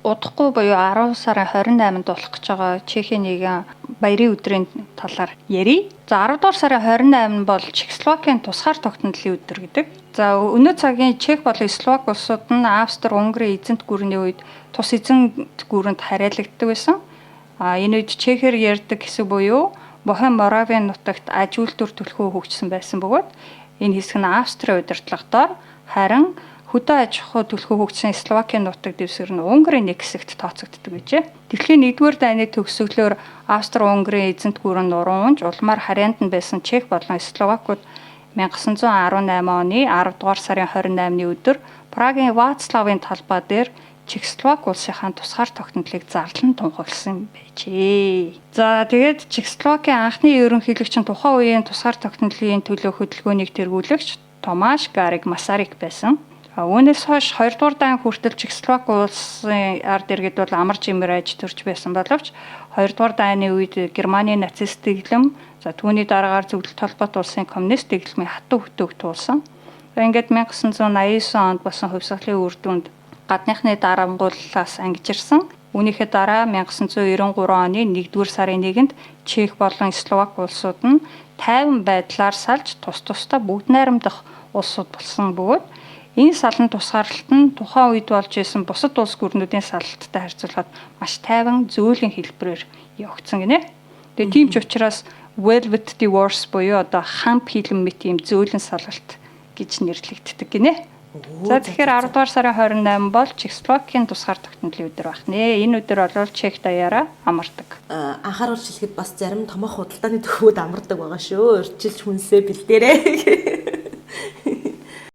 Удахгүй буюу 10 сарын 28-нд болох гэж байгаа Чехийн нэгэн баярын өдрийн талаар ярий. За 10 дугаар сарын 28 нь бол Чехословакийн тусгаар тогтнолын өдөр гэдэг. За өнөө цагийн Чех болон Словак улсууд нь Австри-Унгарын эзэнт гүрний үед тус эзэнт гүрэнд хариалагддаг байсан. Энэ үед чехээр ярьдаг хэсэг буюу Бохем Моравийн нутагт аж үйлдвэр төлхөө хөгжсөн байсан бөгөөд энэ хэсэг нь Австрийн удирдлагадор харин хөдөө аж ахуй төлхөө хөгжсөн Словакийн нутаг дэвсгэр нь Унгарын нэг хэсэгт тооцогддог гэжээ. Дэлхийн 1-р дайны төгсгөлөөр Австри-Унгарын эзэнт гүрэн нуруу унж улмаар харьяанд нь байсан Чех болон Словакууд 1918 оны 10 дугаар сарын 28-ны өдөр Прагийн Вацлавын талбай дээр Чехословак улсынхаа тусгаар тогтнолыг зарлан тунхагласан байжээ. За тэгээд Чехословакийн анхны ерөнхийлөгч нь тухайн үеийн тусгаар тогтнолын төлөө хөдөлгөөнийг тэргүүлэгч Томаш Гариг Масарик байсан. Үүнээс хойш 2 дугаар дайн хүртэл Чехословак улсын ард иргэд бол амар жимээр аж төрж байсан боловч 2 дугаар дайны үед Германы нацист дэглэм, за түүний дараагаар Зөвлөлт холбоот улсын коммунист дэглэмийн хатуу хөтөөг туулсан. Ингээд 1989 онд болсон хувьсгалын үр дүнд гадныхны дарангууллаас ангижирсан. Үүнийхээ дараа 1993 оны 1-р сарын 1-нд Чех болон Словак улсууд нь тайван байдлаар салж тус тусдаа бүгд найрамдах улсууд болсон бөгөөд энэ салан тусгаарлалт нь тухайн үед болж исэн бусад улс гүрнүүдийн салалттай харьцуулахад маш тайван зөөлөн хэлбэрээр явагдсан гинэ. Тэгээ тийм ч учраас Velvet Divorce буюу одоо хамп хилэн мэт ийм зөөлөн салгалт гэж нэрлэгддэг гинэ. За тэгэхээр 10 дугаар сарын 28 бол Чехословакийн тусгаар тогтнолын өдөр байна. Энэ өдөр бол Чех даяараа амардаг. Анхааруулж хэлэхэд бас зарим томоохон худалдааны төвүүд амардаг байгаа шүү. Урьдчилж хүнсээ бэлдээрээ.